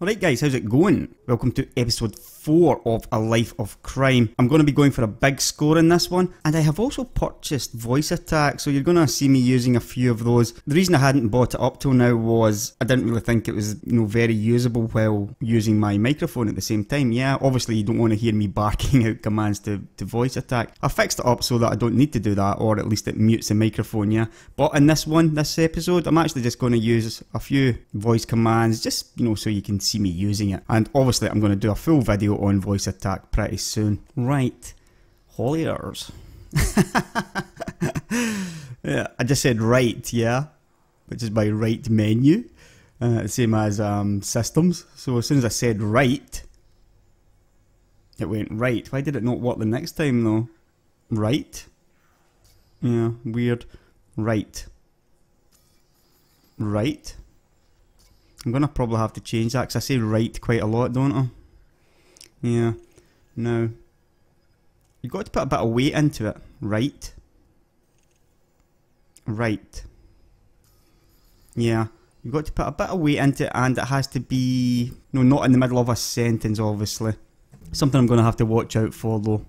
Alright guys, how's it going? Welcome to episode 4 of A Life of Crime. I'm going to be going for a big score in this one, and I have also purchased Voice Attack, so you're going to see me using a few of those. The reason I hadn't bought it up till now was I didn't really think it was very usable while using my microphone at the same time. Yeah, obviously you don't want to hear me barking out commands to Voice Attack. I fixed it up so that I don't need to do that, or at least it mutes the microphone, yeah. But in this episode, I'm actually just going to use a few voice commands, just, so you can see me using it. And obviously I'm going to do a full video on Voice Attack pretty soon. Right, Holliers. Yeah, I just said right, yeah, which is my right menu, same as systems. So as soon as I said right, it went right. Why did it not work the next time though? Right? Yeah, weird. Right. Right. I'm gonna probably have to change that because I say right quite a lot, don't I? Yeah. Now, you've got to put a bit of weight into it. Right. Right. Yeah. You've got to put a bit of weight into it, and it has to be, not in the middle of a sentence, obviously. Something I'm gonna have to watch out for though.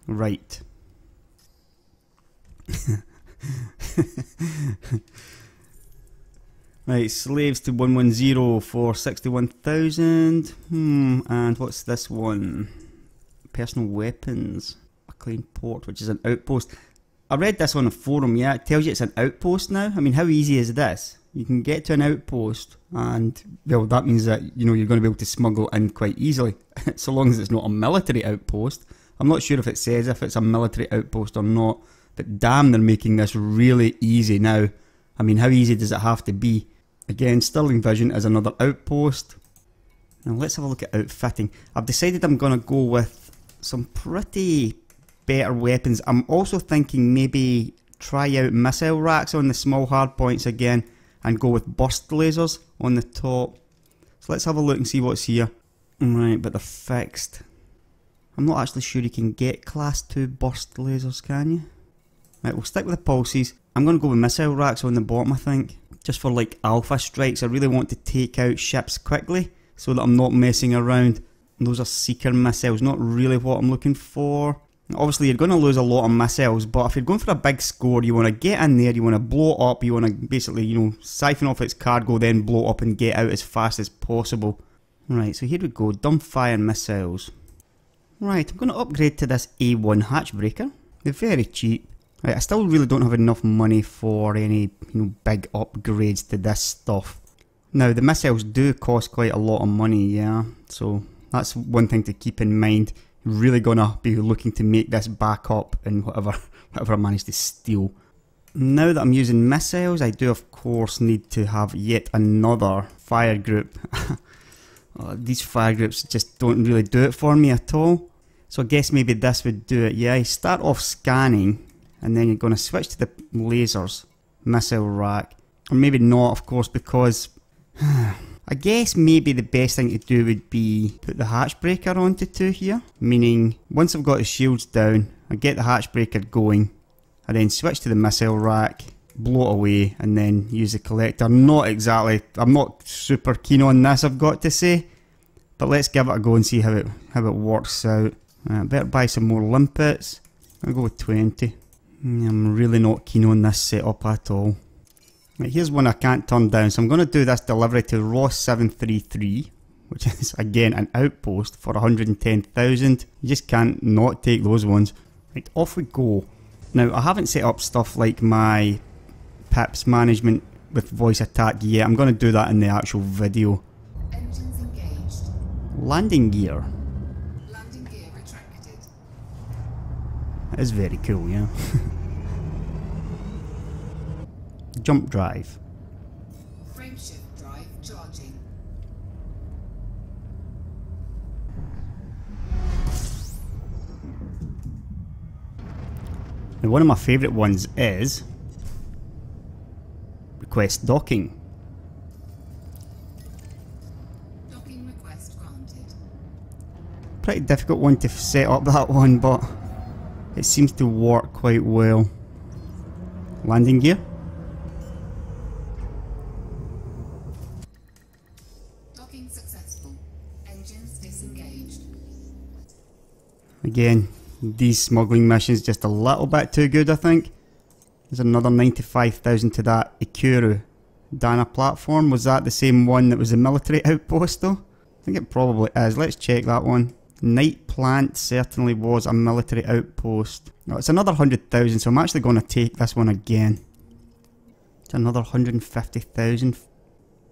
Right. Right, slaves to 110 for 61,000. And what's this one? Personal weapons. McLean Port, which is an outpost. I read this on a forum, yeah, it tells you it's an outpost now. I mean, how easy is this? You can get to an outpost and, well, that means that, you're going to be able to smuggle in quite easily. So long as it's not a military outpost. I'm not sure if it says if it's a military outpost or not. But damn, they're making this really easy now. I mean, how easy does it have to be? Again, Sterling Vision is another outpost. Now let's have a look at outfitting. I've decided I'm going to go with some pretty better weapons. I'm also thinking maybe try out missile racks on the small hard points again and go with burst lasers on the top. So let's have a look and see what's here. Right, but they're fixed. I'm not actually sure you can get class 2 burst lasers, can you? Right, we'll stick with the pulses. I'm going to go with missile racks on the bottom, I think. Just for like alpha strikes. I really want to take out ships quickly so that I'm not messing around. And those are seeker missiles, not really what I'm looking for. Obviously you're going to lose a lot of missiles, but if you're going for a big score, you want to get in there, you want to blow it up, you want to basically, siphon off its cargo, then blow it up and get out as fast as possible. Right, so here we go, dumbfire missiles. Right, I'm going to upgrade to this A1 hatchbreaker. They're very cheap. Right, I still really don't have enough money for any, big upgrades to this stuff. Now, the missiles do cost quite a lot of money, yeah, so that's one thing to keep in mind. You're really gonna be looking to make this back up in whatever I manage to steal. Now that I'm using missiles, I do of course need to have yet another fire group. These fire groups just don't really do it for me at all. So I guess maybe this would do it, yeah. You start off scanning, and then you're going to switch to the lasers, missile rack, or maybe not of course, because I guess maybe the best thing to do would be put the hatchbreaker onto 2 here, meaning once I've got the shields down, I get the hatchbreaker going, I then switch to the missile rack, blow it away, and then use the collector. I'm not super keen on this, I've got to say, but let's give it a go and see how it works out. Better buy some more limpets. I'll go with 20. I'm really not keen on this setup at all. Right, here's one I can't turn down, so I'm going to do this delivery to Ross 733, which is again an outpost for 110,000. You just can't not take those ones. Right, off we go. Now, I haven't set up stuff like my pips management with Voice Attack yet. I'm going to do that in the actual video. Engines engaged. Landing gear. Landing gear retracted. That is very cool, yeah. Jump drive. Frameshift drive charging. Now, one of my favourite ones is request docking. Docking request granted. Pretty difficult one to set up, that one, but it seems to work quite well. Landing gear. Docking successful. Engines disengaged. Again, these smuggling missions just a little bit too good, I think. There's another 95,000 to that Ikuru Dana platform. Was that the same one that was a military outpost though? I think it probably is. Let's check that one. Night Plant certainly was a military outpost. Oh, it's another 100,000, so I'm actually going to take this one again. It's another 150,000.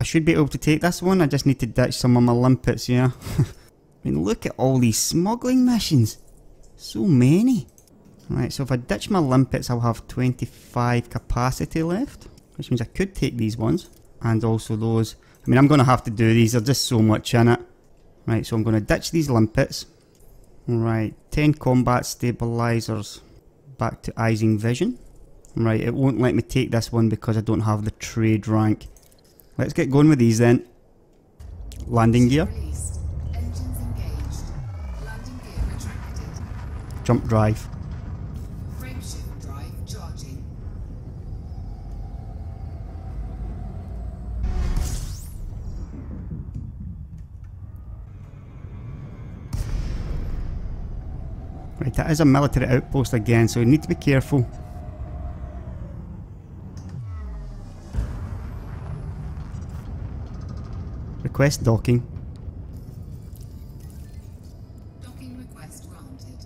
I should be able to take this one. I just need to ditch some of my limpets, yeah. I mean, look at all these smuggling missions. So many. Right, so if I ditch my limpets, I'll have 25 capacity left, which means I could take these ones, and also those. I mean, I'm going to have to do these, there's just so much in it. Right, so I'm going to ditch these limpets. Right, 10 combat stabilizers. Back to Eising Vision. Right, it won't let me take this one because I don't have the trade rank. Let's get going with these then. Landing gear. Released. Engines engaged. Landing gear retracted. Jump drive. Frameshift drive charging. Right, that is a military outpost again, so you need to be careful. Request docking. Docking request granted.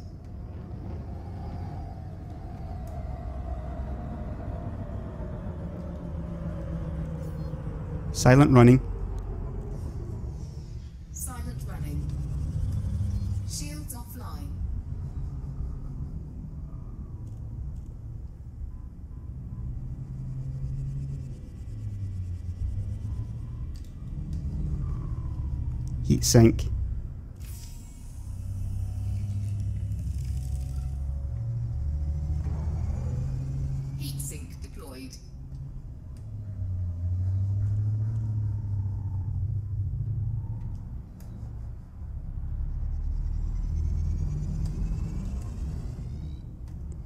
Silent running. Silent running. Shields offline. Heat sink. Heat sink deployed.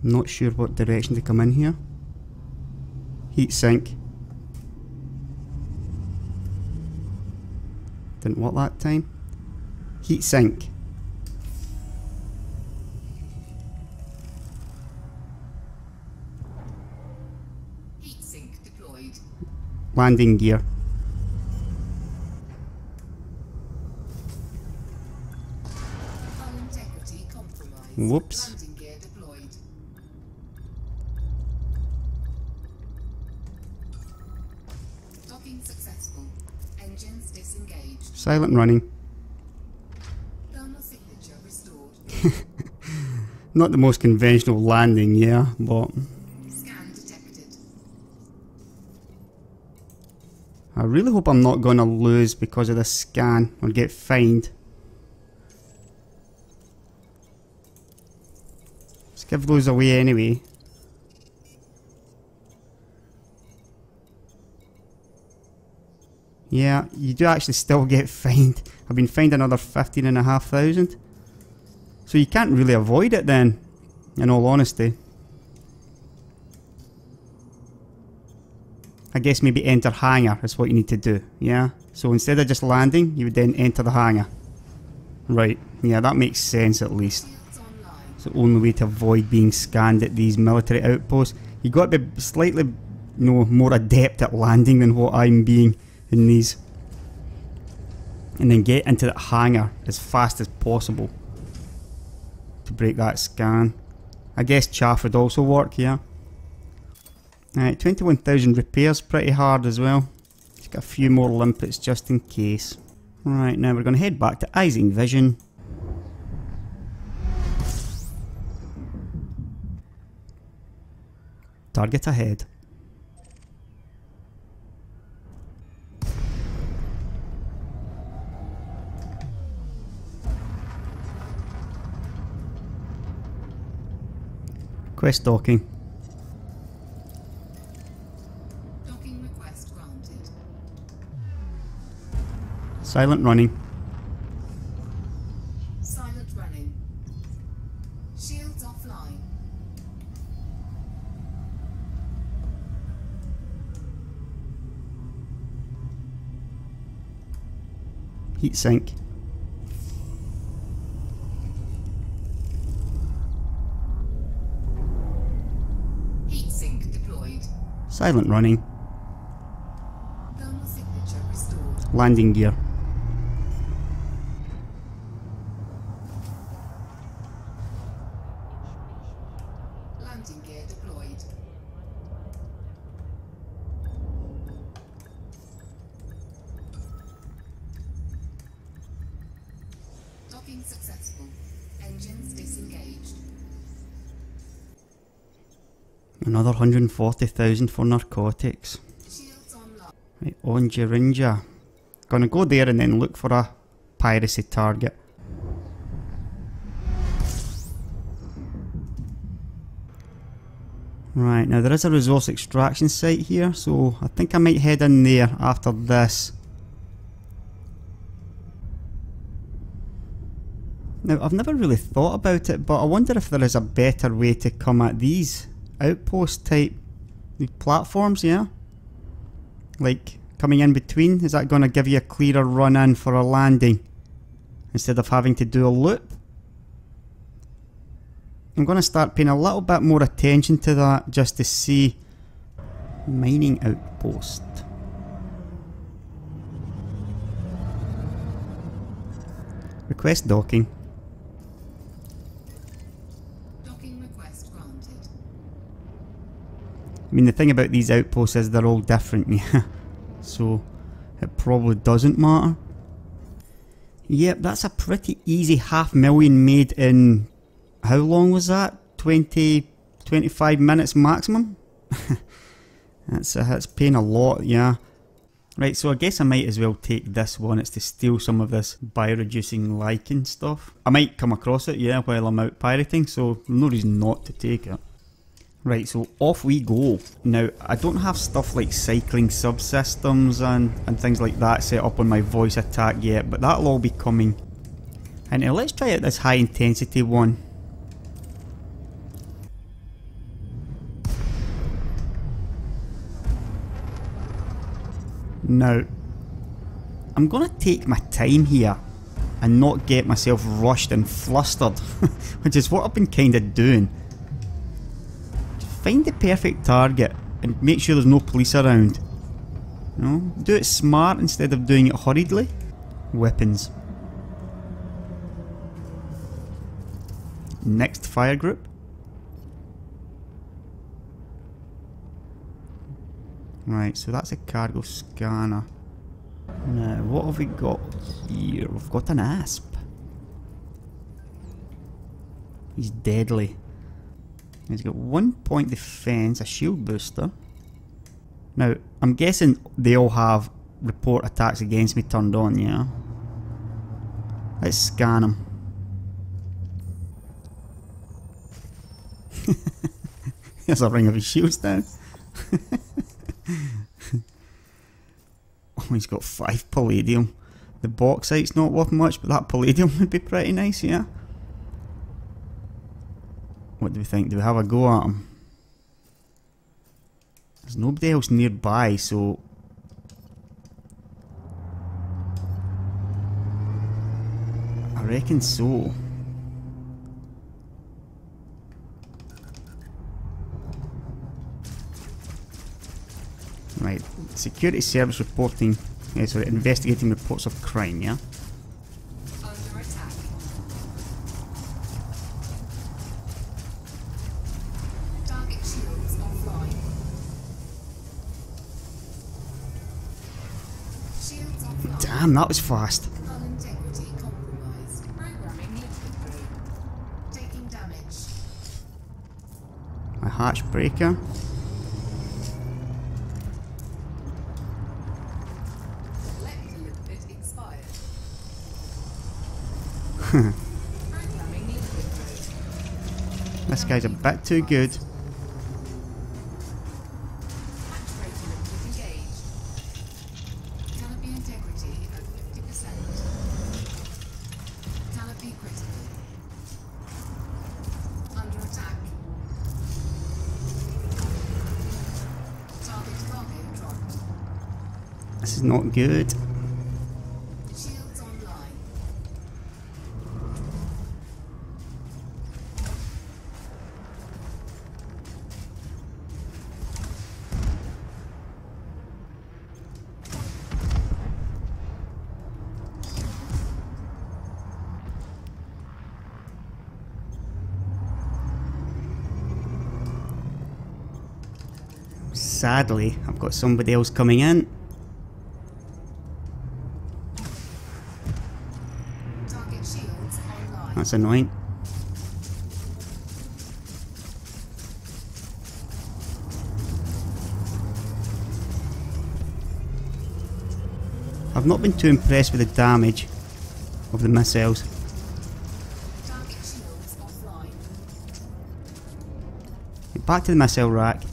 Not sure what direction to come in here. Heat sink. Didn't work that time. Heat sink. Heat sink deployed. Landing gear. Hull integrity compromised. Whoops. Landing gear deployed. Docking successful. Engines disengaged. Silent running. Thermal signature restored. Not the most conventional landing, yeah, but Scan detected. I really hope I'm not going to lose because of this scan or get fined. Let's give those away anyway. Yeah, you do actually still get fined. I've been fined another 15,500. So you can't really avoid it then, in all honesty. I guess maybe enter hangar is what you need to do, yeah? So instead of just landing, you would then enter the hangar. Right, yeah, that makes sense at least. Shields online. It's the only way to avoid being scanned at these military outposts. You got to be slightly, you know, more adept at landing than what I'm being in these. And then get into that hangar as fast as possible to break that scan. I guess chaff would also work, yeah. Alright, 21,000 repairs pretty hard as well. Just got a few more limpets just in case. Right, now we're going to head back to Eising Vision. Target ahead. Quest docking. Docking request granted. Silent running. Silent running. Shields offline. Heatsink. Heatsink deployed. Silent running. Thermal signature restored. Landing gear. Landing gear deployed. Docking successful. Engines disengaged. Another 140,000 for narcotics. Shields online. Right, on Girinja. Gonna go there and then look for a piracy target. Right, now there is a resource extraction site here, so I think I might head in there after this. Now, I've never really thought about it, but I wonder if there is a better way to come at these outpost type platforms, yeah? Like, coming in between, is that going to give you a clearer run in for a landing instead of having to do a loop? I'm going to start paying a little bit more attention to that just to see. Mining outpost. Request docking. Docking request granted. I mean, the thing about these outposts is they're all different, yeah. So it probably doesn't matter. Yep, that's a pretty easy 500,000 made in, how long was that? 25 minutes maximum? That's paying a lot, yeah. Right, so I guess I might as well take this one. It's to steal some of this bioreducing lichen stuff. I might come across it, yeah, while I'm out pirating, so no reason not to take it. Right, so off we go. Now, I don't have stuff like cycling subsystems and things like that set up on my voice attack yet, but that'll all be coming. And now let's try out this high intensity one. Now, I'm gonna take my time here and not get myself rushed and flustered, which is what I've been kinda doing. Find the perfect target and make sure there's no police around. You know, do it smart instead of doing it hurriedly. Weapons. Next fire group. Right, so that's a cargo scanner. Now, what have we got here? We've got an asp. He's deadly. He's got 1 point defense, a shield booster. Now, I'm guessing they all have report attacks against me turned on, yeah? Let's scan them. There's a ring of his shields down. Oh, he's got 5 palladium. The bauxite's not worth much, but that palladium would be pretty nice, yeah? What do we think? Do we have a go at him? There's nobody else nearby, so... I reckon so. Right, security service reporting, sorry, investigating reports of crime, yeah? Under attack. Target shields offline. Shields offline. Damn, that was fast. Hull integrity compromised. Programming liquid brew. Taking damage. A hatch breaker. This guy's a bit too good. Canopy integrity at 50%. Canopy critical. Under attack. Target cargo dropped. This is not good. Shields online. sadly, I've got somebody else coming in. Target shields online. That's annoying. I've not been too impressed with the damage of the missiles. Target shields offline. Back to the missile rack.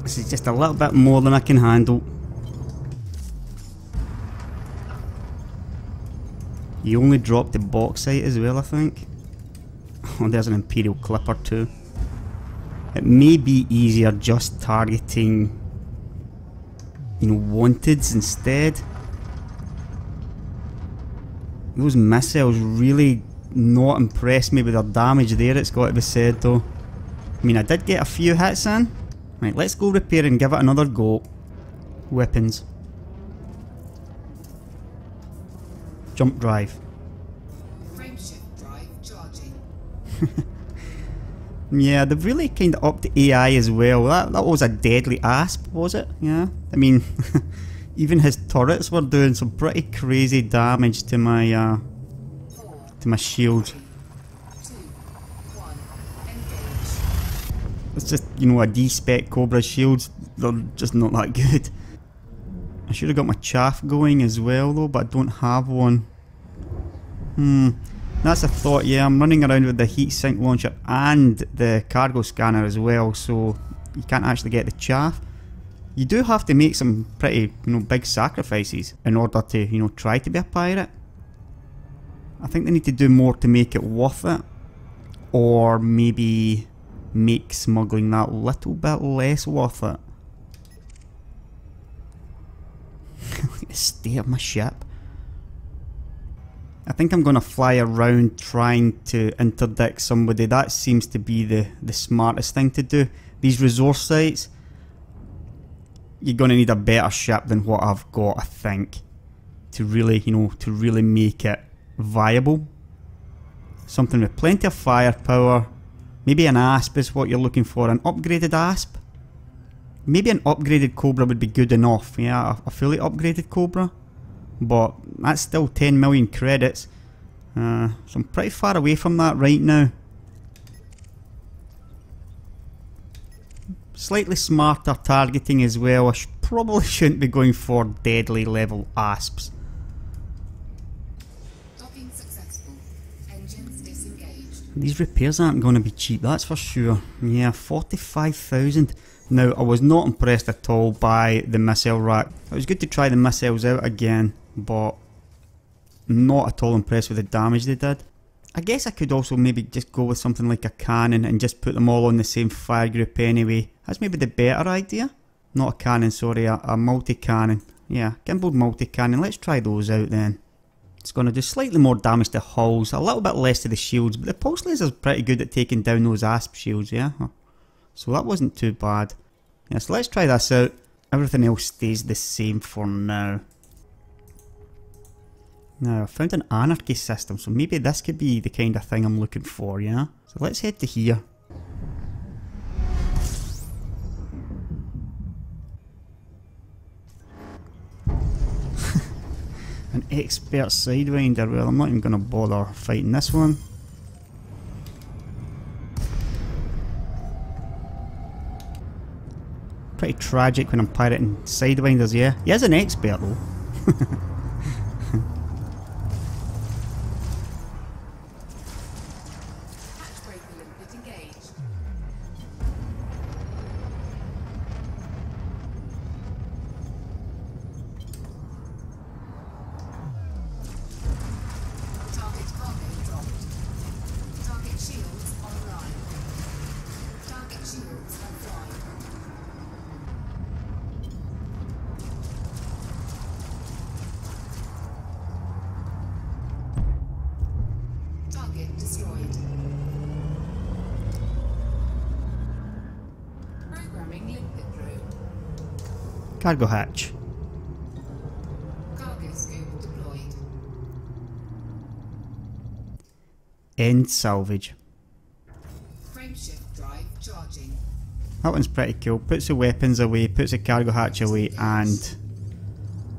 This is just a little bit more than I can handle. You only dropped the bauxite as well, I think. Oh, there's an Imperial Clipper too. It may be easier just targeting, you know, wanteds instead. Those missiles really not impressed me with their damage there, it's got to be said though. I mean, I did get a few hits in. Right, let's go repair and give it another go. Weapons. Jump drive. Frameshift drive charging. Yeah, they've really kind of upped the AI as well. That was a deadly asp, was it? Yeah. I mean, even his turrets were doing some pretty crazy damage to my 4, shield. 3, 2, 1. Engage. It's just, you know, a D-spec Cobra shields. They're just not that good. I should have got my chaff going as well though, but I don't have one. That's a thought. Yeah, I'm running around with the heatsink launcher and the cargo scanner as well, so you can't actually get the chaff. You do have to make some pretty, you know, big sacrifices in order to, you know, try to be a pirate. I think they need to do more to make it worth it, or maybe make smuggling that little bit less worth it. Look at the state of my ship. I think I'm going to fly around trying to interdict somebody. That seems to be the smartest thing to do. These resource sites, you're going to need a better ship than what I've got, I think, to really, you know, to really make it viable. Something with plenty of firepower. Maybe an ASP is what you're looking for. An upgraded ASP. Maybe an upgraded Cobra would be good enough. Yeah, a fully upgraded Cobra. But that's still 10 million credits. So I'm pretty far away from that right now. Slightly smarter targeting as well. I probably shouldn't be going for deadly level ASPs. Docking successful. Engines disengaged. These repairs aren't going to be cheap, that's for sure. Yeah, 45,000. Now, I was not impressed at all by the missile rack. It was good to try the missiles out again, but not at all impressed with the damage they did. I guess I could also maybe just go with something like a cannon and just put them all on the same fire group anyway. That's maybe the better idea. Not a cannon, sorry, a multi-cannon. Yeah, gimbaled multi-cannon. Let's try those out then. It's going to do slightly more damage to hulls, a little bit less to the shields, but the pulse laser's pretty good at taking down those ASP shields, yeah? So that wasn't too bad. Yeah, so let's try this out. Everything else stays the same for now. Now, I found an anarchy system, so maybe this could be the kind of thing I'm looking for, yeah? So let's head to here. An expert sidewinder. Well, I'm not even going to bother fighting this one. Pretty tragic when I'm pirating sidewinders, yeah? He is an expert though. Hatchbreaker limpet engaged. Target cargo dropped. Target shields online. Target shields offline. Cargo hatch. Cargo scoop deployed. End salvage. Frameshift drive charging. That one's pretty cool. Puts the weapons away, puts the cargo hatch away, and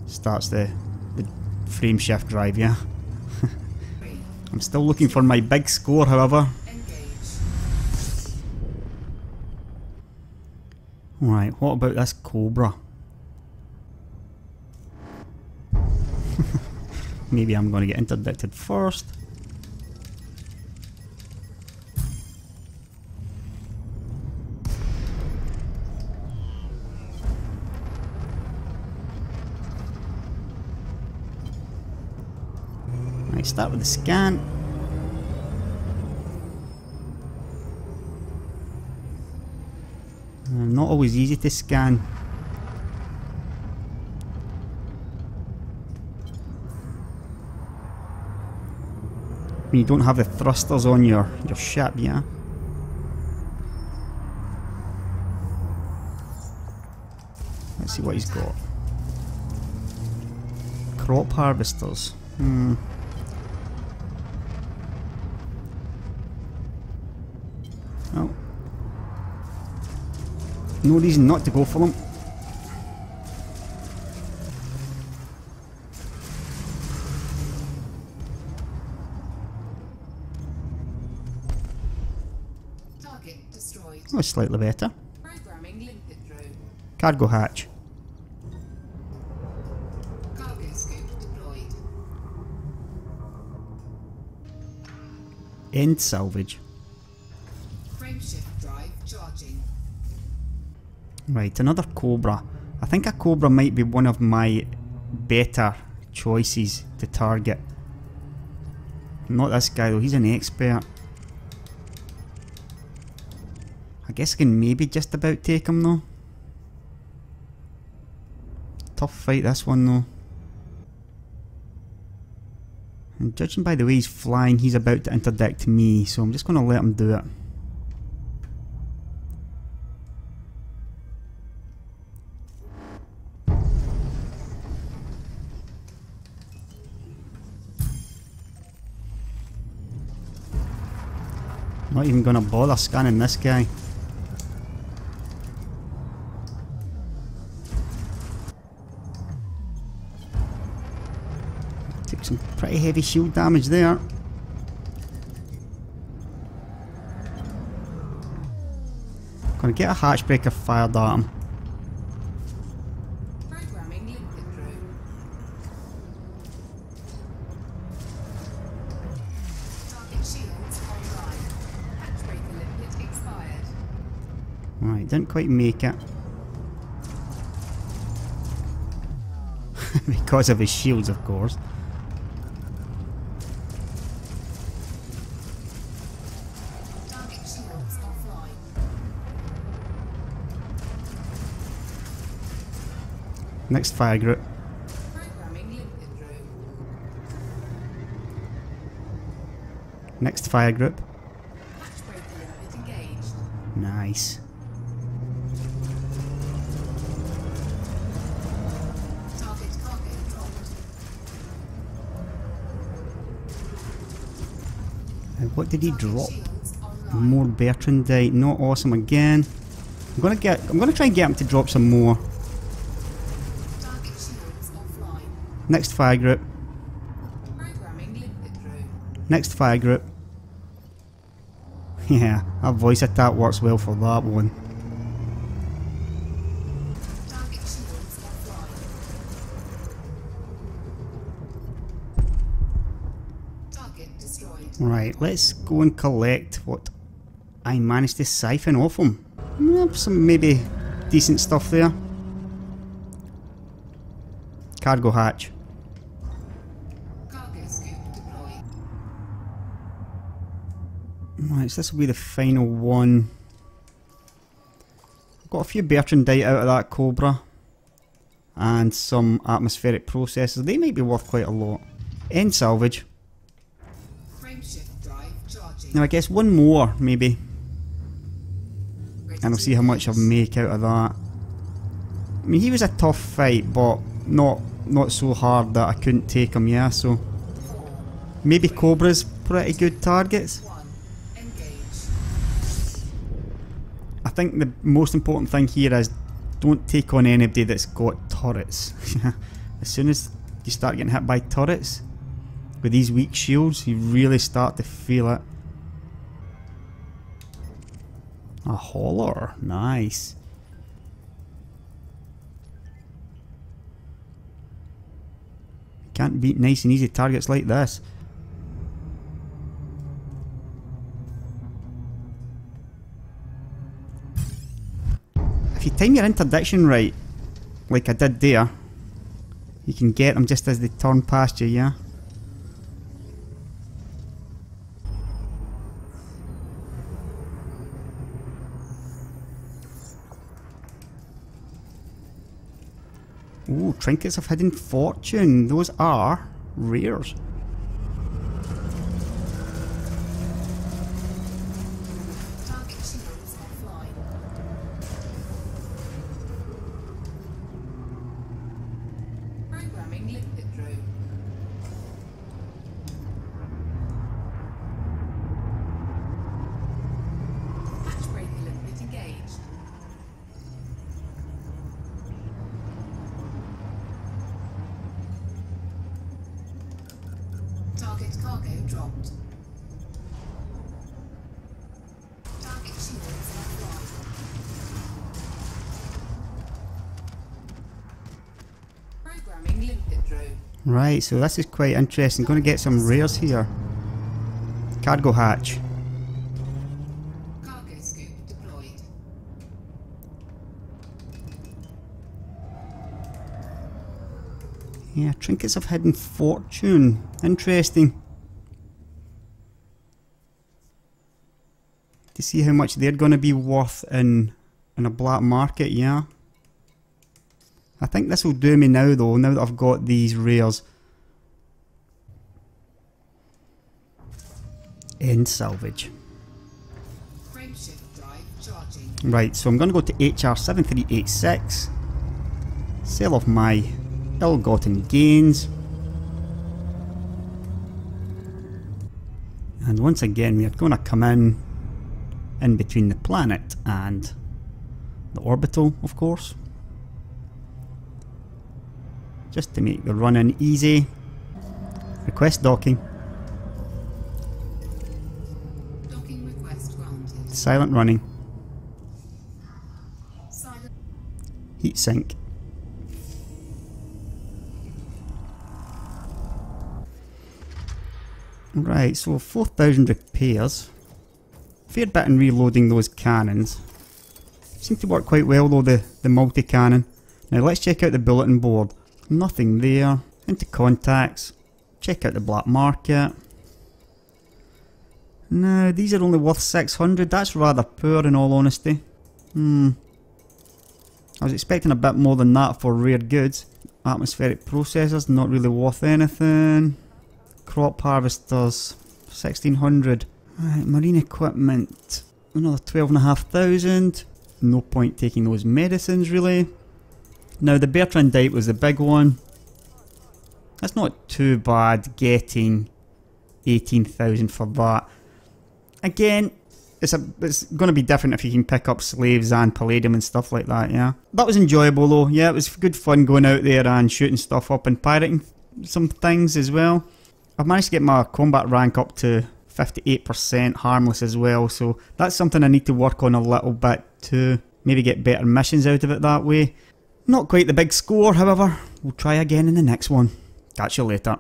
starts the frameshift drive, yeah. I'm still looking for my big score, however. Engage. Right, what about this Cobra? Maybe I'm going to get interdicted first. Right, start with the scan. Not always easy to scan. When you don't have the thrusters on your ship, yeah. Let's see what he's got. Crop harvesters. Oh. No reason not to go for them. Target destroyed. Oh, slightly better. Programming limpet drone. Cargo hatch. Cargo scoop deployed. End salvage. Frameshift drive charging. Right, another Cobra. I think a Cobra might be one of my better choices to target. Not this guy though, he's an expert. I guess I can maybe just about take him though. Tough fight this one though. And judging by the way he's flying, he's about to interdict me, so I'm just going to let him do it. Not even gonna bother scanning this guy. Took some pretty heavy shield damage there. Gonna get a hatchbreaker fired at him. Programming limpet drone. Target shields online. Hatchbreaker limpet expired. Right, didn't quite make it. Because of his shields, of course. Target shields offline. Next fire group. Programming limpet drone. Next fire group. Hatchbreaker limpet engaged. Nice. Target cargo dropped. And what did he drop? Shields online. More Bertrandite, not awesome again. I'm gonna try and get him to drop some more. Target shields offline. Next fire group. Programming limpet drone. Next fire group. Yeah, that voice attack works well for that one. Target shields offline. Target destroyed. Right, let's go and collect what I managed to siphon off him. Some maybe decent stuff there. Cargo hatch. Cargo scoop deployed. Right, so this will be the final one. Got a few Bertrandite out of that Cobra. And some atmospheric processors. They might be worth quite a lot. End salvage. Frameshift drive charging. Now I guess one more, maybe. Ready And I'll to see how much I engage. make out of that. I mean, he was a tough fight, but not so hard that I couldn't take him, yeah, so... Maybe Cobra's pretty good targets. I think the most important thing here is don't take on anybody that's got turrets. As soon as you start getting hit by turrets, with these weak shields, you really start to feel it. A hauler, nice. Can't beat nice and easy targets like this. If you time your interdiction right, like I did there, you can get them just as they turn past you, yeah? Ooh, Trinkets of Hidden Fortune. Those are rares. Target shields offline. Programming limpet drone. Hatchbreaker limpet engaged. Target cargo dropped. Target shields offline. Programming limpet drone. Right, so this is quite interesting. Going to get some rares here. Cargo hatch. Cargo scoop deployed. Yeah, Trinkets of Hidden Fortune. Interesting. To see how much they're going to be worth in a black market, yeah. I think this will do me now though, now that I've got these rares. End salvage. Frameshift drive charging. Right, so I'm going to go to HR7386. Sell off my ill-gotten gains. And once again we are going to come in between the planet and the orbital, of course. Just to make the run-in easy. Request docking. Docking request granted. Silent running. Silent. Heat sink. Right, so 4,000 repairs. Fair bit in reloading those cannons. Seem to work quite well though, the multi-cannon. Now let's check out the bulletin board. Nothing there. Into contacts. Check out the black market. No, these are only worth 600. That's rather poor in all honesty. I was expecting a bit more than that for rare goods. Atmospheric processors, not really worth anything. Crop harvesters, 1600. Right, marine equipment, another 12,500. No point taking those medicines really. Now the Bertrandite was the big one. That's not too bad getting 18,000 for that. Again, it's going to be different if you can pick up slaves and palladium and stuff like that, yeah. That was enjoyable though, yeah, it was good fun going out there and shooting stuff up and pirating some things as well. I've managed to get my combat rank up to 58% harmless as well, so that's something I need to work on a little bit to maybe get better missions out of it that way. Not quite the big score, however. We'll try again in the next one. Catch you later.